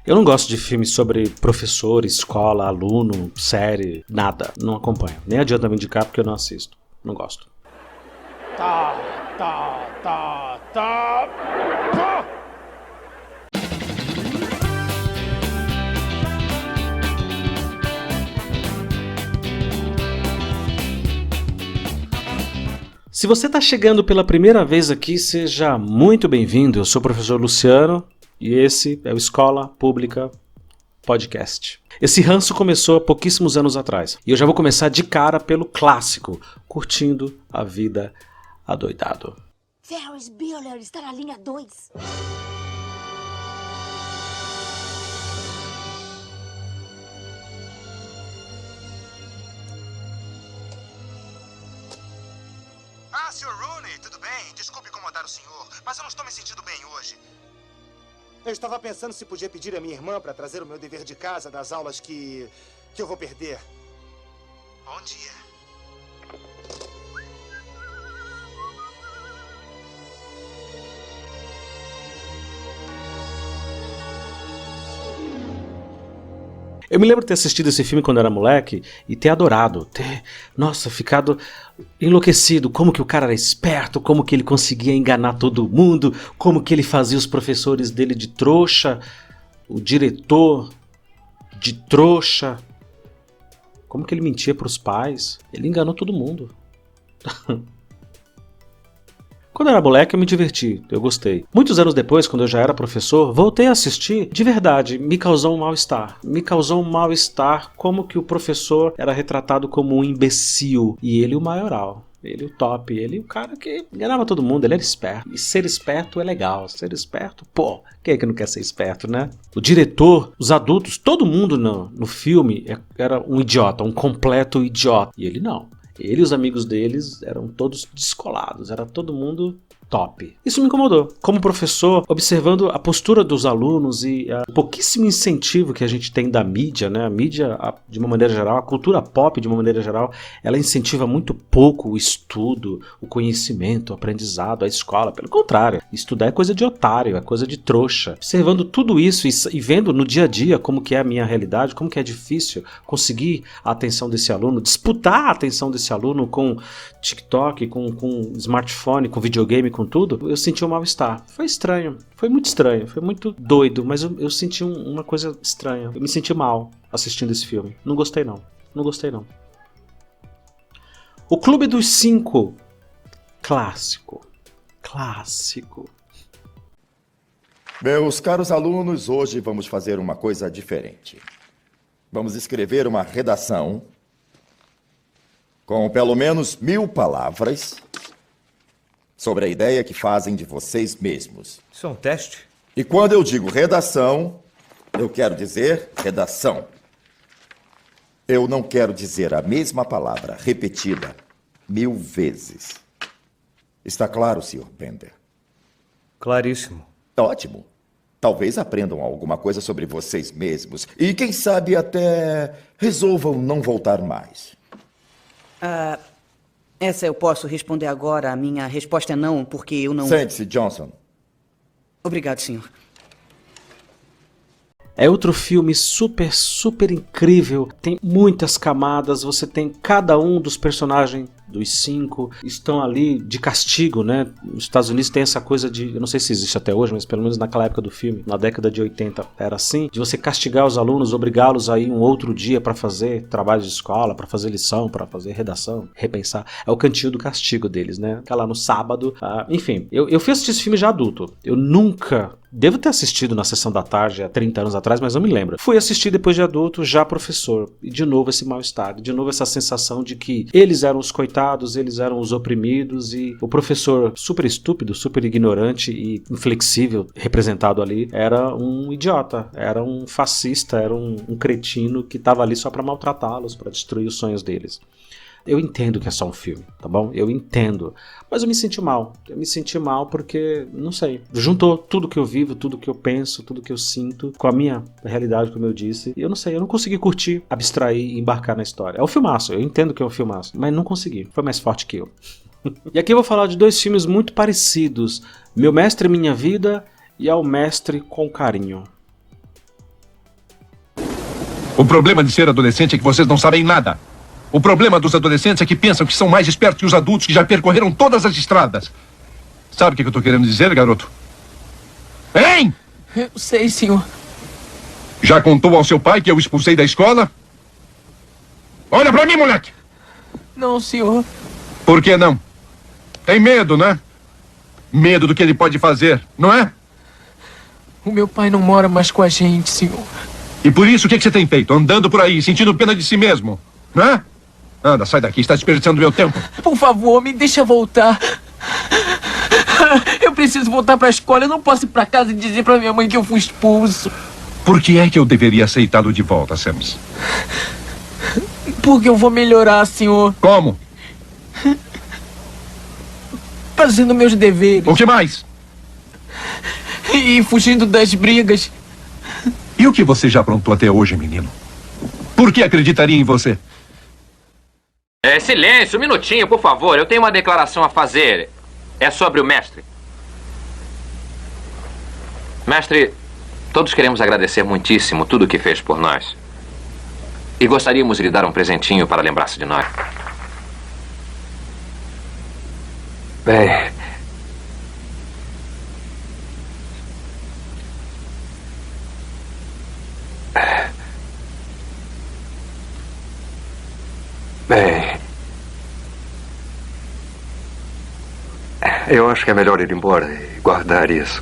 Eu não gosto de filmes sobre professor, escola, aluno, série, nada. Não acompanho. Nem adianta me indicar porque eu não assisto. Não gosto. Tá. Se você está chegando pela primeira vez aqui, seja muito bem-vindo. Eu sou o professor Luciano e esse é o Escola Pública Podcast. Esse ranço começou há pouquíssimos anos atrás e eu já vou começar de cara pelo clássico, Curtindo a Vida Adoidado. Ferris Bueller está na linha 2. Sr. Rooney, tudo bem? Desculpe incomodar o senhor, mas eu não estou me sentindo bem hoje. Eu estava pensando se podia pedir a minha irmã para trazer o meu dever de casa das aulas que eu vou perder. Bom dia. Eu me lembro de ter assistido esse filme quando eu era moleque e ter adorado, ficado enlouquecido, como que o cara era esperto, como que ele conseguia enganar todo mundo, como que ele fazia os professores dele de trouxa, o diretor de trouxa, como que ele mentia para os pais, ele enganou todo mundo. Quando eu era moleque eu me diverti, eu gostei. Muitos anos depois, quando eu já era professor, voltei a assistir, de verdade, me causou um mal-estar. Me causou um mal-estar como que o professor era retratado como um imbecil. E ele o maioral, ele o top, ele o cara que enganava todo mundo, ele era esperto. E ser esperto é legal, ser esperto, pô, quem é que não quer ser esperto, né? O diretor, os adultos, todo mundo no filme era um idiota, um completo idiota. E ele não. Ele e os amigos deles eram todos descolados, era todo mundo top. Isso me incomodou. Como professor, observando a postura dos alunos e o pouquíssimo incentivo que a gente tem da mídia, né? A mídia, de uma maneira geral, a cultura pop, de uma maneira geral, ela incentiva muito pouco o estudo, o conhecimento, o aprendizado, a escola. Pelo contrário, estudar é coisa de otário, é coisa de trouxa. Observando tudo isso e vendo no dia a dia como que é a minha realidade, como que é difícil conseguir a atenção desse aluno, disputar a atenção desse aluno com TikTok, com smartphone, com videogame, com tudo, eu senti um mal-estar. Foi estranho, foi muito doido, mas eu senti uma coisa estranha. Eu me senti mal assistindo esse filme. Não gostei não. O Clube dos Cinco. Clássico. Meus caros alunos, hoje vamos fazer uma coisa diferente. Vamos escrever uma redação com pelo menos 1000 palavras sobre a ideia que fazem de vocês mesmos. Isso é um teste? E quando eu digo redação, eu quero dizer redação. Eu não quero dizer a mesma palavra repetida 1000 vezes. Está claro, Sr. Bender? Claríssimo. Ótimo. Talvez aprendam alguma coisa sobre vocês mesmos. E quem sabe até resolvam não voltar mais. Essa eu posso responder agora. A minha resposta é não, porque eu não... Sente-se, Johnson. Obrigado, senhor. É outro filme super incrível, tem muitas camadas, você tem cada um dos personagens dos 5, estão ali de castigo, né? Nos Estados Unidos tem essa coisa de, eu não sei se existe até hoje, mas pelo menos naquela época do filme, na década de 80 era assim, de você castigar os alunos, obrigá-los a ir um outro dia para fazer trabalho de escola, para fazer lição, para fazer redação, repensar. É o cantinho do castigo deles, né? Ficar lá no sábado. Enfim, eu fui assistir esse filme já adulto. Eu nunca... Devo ter assistido na sessão da tarde há 30 anos atrás, mas não me lembro. Fui assistir depois de adulto, já professor. E de novo esse mal-estar, de novo essa sensação de que eles eram os coitados, eles eram os oprimidos e o professor super estúpido, super ignorante e inflexível representado ali era um idiota, era um fascista, era um cretino que estava ali só para maltratá-los, para destruir os sonhos deles. Eu entendo que é só um filme, tá bom? Eu entendo. Mas eu me senti mal. Eu me senti mal porque, não sei, juntou tudo que eu vivo, tudo que eu penso, tudo que eu sinto com a minha realidade, como eu disse. E eu não sei, eu não consegui curtir, abstrair e embarcar na história. É um filmaço, eu entendo que é um filmaço, mas não consegui. Foi mais forte que eu. E aqui eu vou falar de dois filmes muito parecidos. Meu Mestre e Minha Vida e Ao Mestre com Carinho. O problema de ser adolescente é que vocês não sabem nada. O problema dos adolescentes é que pensam que são mais espertos que os adultos que já percorreram todas as estradas. Sabe o que eu tô querendo dizer, garoto? Hein? Eu sei, senhor. Já contou ao seu pai que eu o expulsei da escola? Olha pra mim, moleque! Não, senhor. Por que não? Tem medo, né? Medo do que ele pode fazer, não é? O meu pai não mora mais com a gente, senhor. E por isso, o que você tem feito? Andando por aí, sentindo pena de si mesmo, não é? Anda, sai daqui, está desperdiçando meu tempo. Por favor, me deixa voltar. Eu preciso voltar pra escola. Eu não posso ir pra casa e dizer pra minha mãe que eu fui expulso. Por que é que eu deveria aceitá-lo de volta, Sams? Porque eu vou melhorar, senhor. Como? Fazendo meus deveres. O que mais? E fugindo das brigas. E o que você já aprontou até hoje, menino? Por que acreditaria em você? Silêncio, um minutinho, por favor. Eu tenho uma declaração a fazer. É sobre o mestre. Mestre, todos queremos agradecer muitíssimo tudo o que fez por nós. E gostaríamos de lhe dar um presentinho para lembrar-se de nós. Bem... eu acho que é melhor ir embora e guardar isso.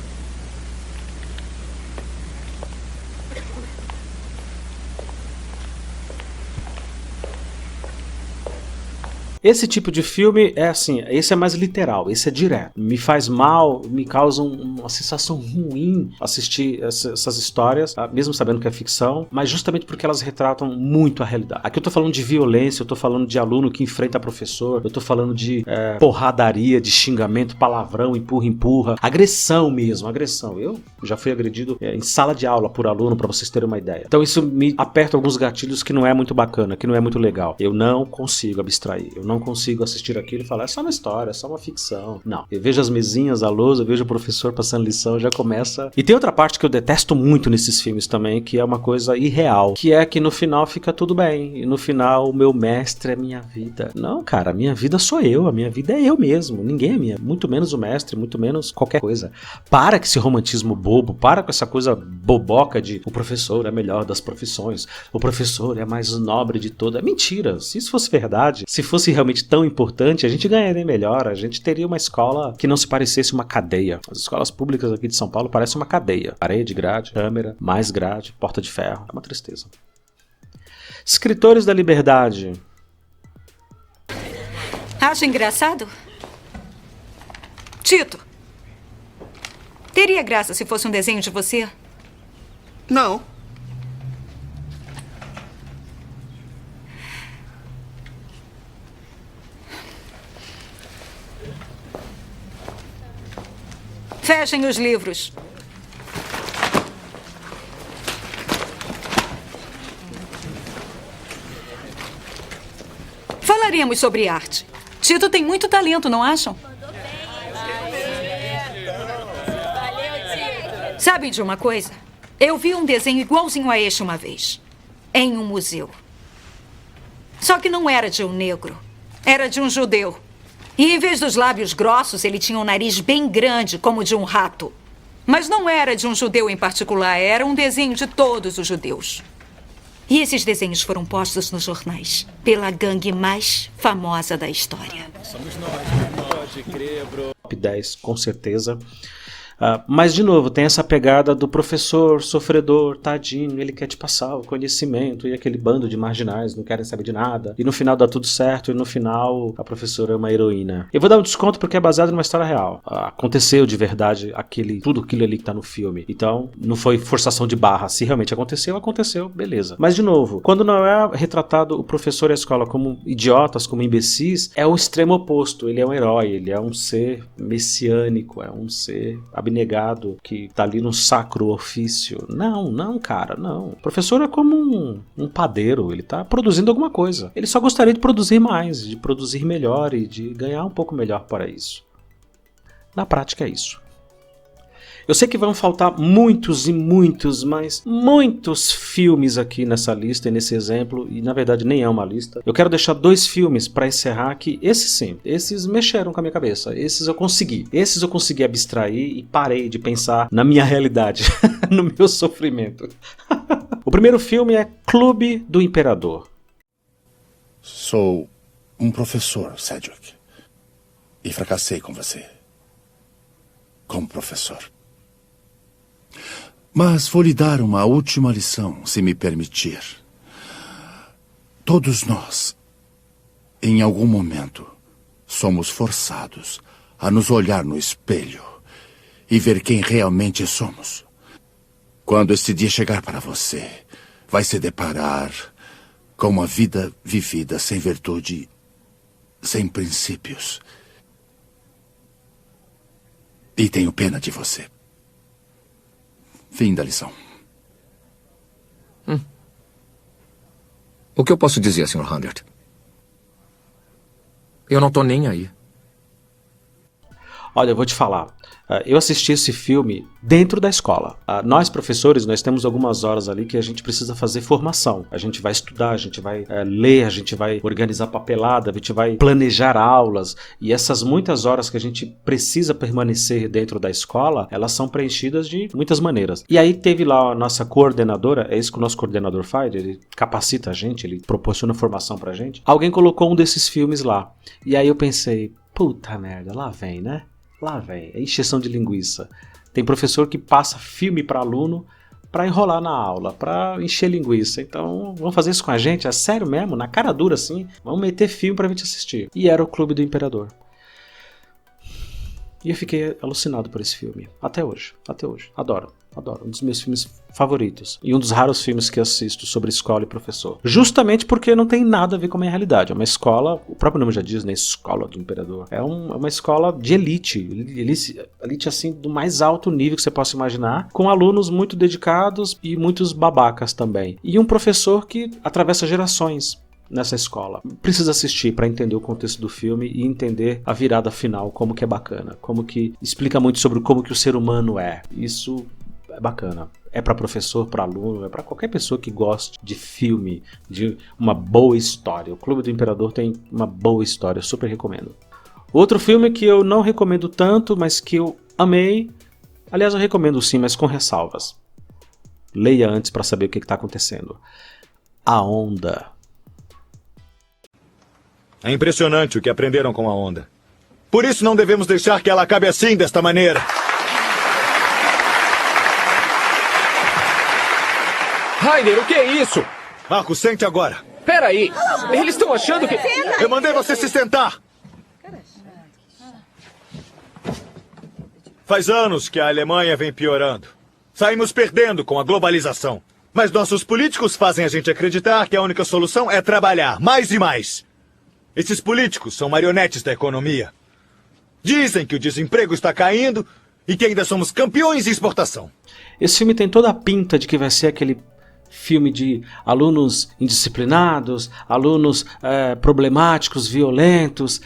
Esse tipo de filme é assim, esse é mais literal, esse é direto. Me faz mal, me causa uma sensação ruim assistir essas histórias, mesmo sabendo que é ficção, mas justamente porque elas retratam muito a realidade. Aqui eu tô falando de violência, eu tô falando de aluno que enfrenta professor, eu tô falando de porradaria, de xingamento, palavrão, empurra, agressão mesmo, agressão. Eu já fui agredido em sala de aula por aluno, pra vocês terem uma ideia. Então isso me aperta alguns gatilhos que não é muito bacana, que não é muito legal. Eu não consigo abstrair, eu não consigo assistir aquilo e falar, é só uma história, é só uma ficção. Não, eu vejo as mesinhas, a lousa, eu vejo o professor passando lição, já começa... E tem outra parte que eu detesto muito nesses filmes também, que é uma coisa irreal, que é que no final fica tudo bem, e no final o meu mestre é minha vida. Não, cara, a minha vida sou eu, a minha vida é eu mesmo, ninguém é minha, muito menos o mestre, muito menos qualquer coisa. Para com esse romantismo bobo, para com essa coisa boboca de o professor é a melhor das profissões, o professor é a mais nobre de toda. É mentira, se isso fosse verdade, se fosse realmente tão importante, a gente ganharia melhor, a gente teria uma escola que não se parecesse uma cadeia. As escolas públicas aqui de São Paulo parecem uma cadeia. Parede, grade, câmera, mais grade, porta de ferro. É uma tristeza. Escritores da Liberdade. Acha engraçado? Tito, teria graça se fosse um desenho de você? Não. Fechem os livros. Falaremos sobre arte. Tito tem muito talento, não acham? Sabem de uma coisa? Eu vi um desenho igualzinho a este uma vez. Em um museu. Só que não era de um negro. Era de um judeu. E em vez dos lábios grossos, ele tinha um nariz bem grande, como o de um rato. Mas não era de um judeu em particular, era um desenho de todos os judeus. E esses desenhos foram postos nos jornais pela gangue mais famosa da história. Somos nós, pode crer, bro. Top 10, com certeza. Mas, de novo, tem essa pegada do professor sofredor, tadinho, ele quer te passar o conhecimento, e aquele bando de marginais não querem saber de nada, e no final dá tudo certo, e no final a professora é uma heroína. Eu vou dar um desconto porque é baseado numa história real. Aconteceu de verdade tudo aquilo ali que tá no filme. Então, não foi forçação de barra. Se realmente aconteceu, beleza. Mas, de novo, quando não é retratado o professor e a escola como idiotas, como imbecis, é o extremo oposto. Ele é um herói, ele é um ser messiânico, é um ser abnegado, que tá ali no sacro ofício. Não, cara, não. O professor é como um padeiro, ele tá produzindo alguma coisa. Ele só gostaria de produzir mais, de produzir melhor e de ganhar um pouco melhor para isso. Na prática é isso. Eu sei que vão faltar muitos e muitos, mas muitos filmes aqui nessa lista e nesse exemplo, e na verdade nem é uma lista. Eu quero deixar 2 filmes para encerrar que esses sim, esses mexeram com a minha cabeça, esses eu consegui abstrair e parei de pensar na minha realidade, no meu sofrimento. O primeiro filme é Clube do Imperador. Sou um professor, Cedric, e fracassei com você. Como professor. Mas vou lhe dar uma última lição, se me permitir. Todos nós, em algum momento, somos forçados a nos olhar no espelho e ver quem realmente somos. Quando esse dia chegar para você, vai se deparar com uma vida vivida sem virtude, sem princípios. E tenho pena de você. Fim da lição. O que eu posso dizer, Sr. Hundert? Eu não tô nem aí. Olha, eu vou te falar. Eu assisti esse filme dentro da escola. Nós, professores, nós temos algumas horas ali que a gente precisa fazer formação. A gente vai estudar, a gente vai ler, a gente vai organizar papelada, a gente vai planejar aulas. E essas muitas horas que a gente precisa permanecer dentro da escola, elas são preenchidas de muitas maneiras. E aí teve lá a nossa coordenadora, é isso que o nosso coordenador faz, ele capacita a gente, ele proporciona formação pra gente. Alguém colocou um desses filmes lá. E aí eu pensei, puta merda, lá vem, né? Lá vem, é encheção de linguiça. Tem professor que passa filme para aluno para enrolar na aula, para encher linguiça. Então, vamos fazer isso com a gente? É sério mesmo? Na cara dura assim? Vamos meter filme pra gente assistir. E era o Clube do Imperador. E eu fiquei alucinado por esse filme. Até hoje. Adoro. Um dos meus filmes favoritos. E um dos raros filmes que assisto sobre escola e professor. Justamente porque não tem nada a ver com a minha realidade. É uma escola, o próprio nome já diz, né? Escola do Imperador. É uma escola de elite. Elite assim, do mais alto nível que você possa imaginar. Com alunos muito dedicados e muitos babacas também. E um professor que atravessa gerações nessa escola. Precisa assistir para entender o contexto do filme e entender a virada final, como que é bacana. Como que explica muito sobre como que o ser humano é. Isso é bacana. É para professor, para aluno, é para qualquer pessoa que goste de filme, de uma boa história. O Clube do Imperador tem uma boa história, super recomendo. Outro filme que eu não recomendo tanto, mas que eu amei, aliás eu recomendo sim, mas com ressalvas. Leia antes para saber o que está acontecendo. A Onda. É impressionante o que aprenderam com a onda. Por isso não devemos deixar que ela acabe assim, desta maneira. Rainer, o que é isso? Marco, sente agora. Peraí, eles estão achando que... Eu mandei você se sentar. Faz anos que a Alemanha vem piorando. Saímos perdendo com a globalização. Mas nossos políticos fazem a gente acreditar que a única solução é trabalhar mais e mais. Esses políticos são marionetes da economia. Dizem que o desemprego está caindo e que ainda somos campeões em exportação. Esse filme tem toda a pinta de que vai ser aquele filme de alunos indisciplinados, alunos problemáticos, violentos.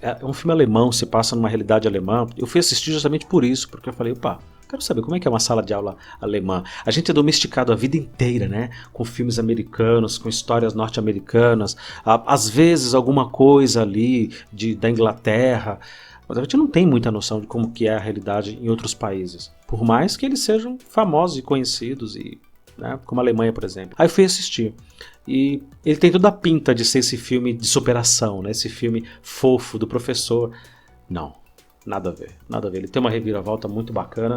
É um filme alemão, se passa numa realidade alemã. Eu fui assistir justamente por isso, porque eu falei, opa, quero saber como é que é uma sala de aula alemã. A gente é domesticado a vida inteira, né? Com filmes americanos, com histórias norte-americanas, às vezes alguma coisa ali da Inglaterra, mas a gente não tem muita noção de como que é a realidade em outros países. Por mais que eles sejam famosos e conhecidos, né? Como a Alemanha, por exemplo. Aí eu fui assistir. E ele tem toda a pinta de ser esse filme de superação, né? Esse filme fofo do professor. Não. Nada a ver, nada a ver. Ele tem uma reviravolta muito bacana,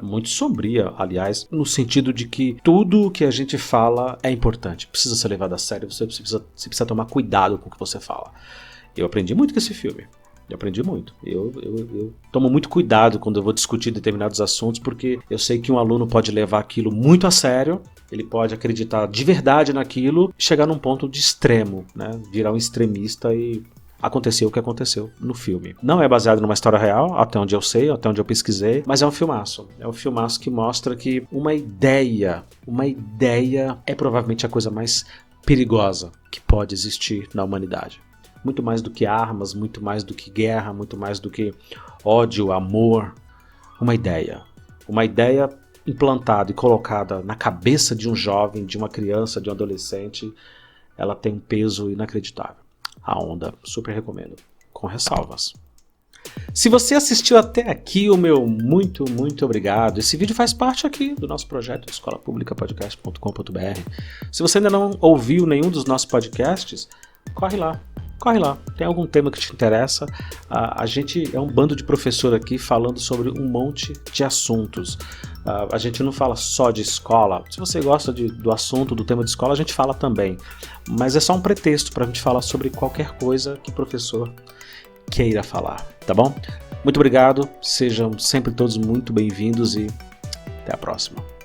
muito sombria, aliás, no sentido de que tudo o que a gente fala é importante, precisa ser levado a sério, você precisa tomar cuidado com o que você fala. Eu aprendi muito com esse filme, eu aprendi muito. Eu tomo muito cuidado quando eu vou discutir determinados assuntos, porque eu sei que um aluno pode levar aquilo muito a sério, ele pode acreditar de verdade naquilo, chegar num ponto de extremo, né? Virar um extremista e... aconteceu o que aconteceu no filme. Não é baseado numa história real, até onde eu sei, até onde eu pesquisei, mas é um filmaço. É um filmaço que mostra que uma ideia é provavelmente a coisa mais perigosa que pode existir na humanidade. Muito mais do que armas, muito mais do que guerra, muito mais do que ódio, amor. Uma ideia. uma ideia implantada e colocada na cabeça de um jovem, de uma criança, de um adolescente, ela tem um peso inacreditável. A Onda, super recomendo, com ressalvas. Se você assistiu até aqui, o meu muito obrigado. Esse vídeo faz parte aqui do nosso projeto escolapublicapodcast.com.br. Se você ainda não ouviu nenhum dos nossos podcasts, corre lá. Tem algum tema que te interessa? A gente é um bando de professor aqui falando sobre um monte de assuntos. A gente não fala só de escola. Se você gosta do assunto, do tema de escola, a gente fala também. Mas é só um pretexto para a gente falar sobre qualquer coisa que o professor queira falar, tá bom? Muito obrigado, sejam sempre todos muito bem-vindos e até a próxima.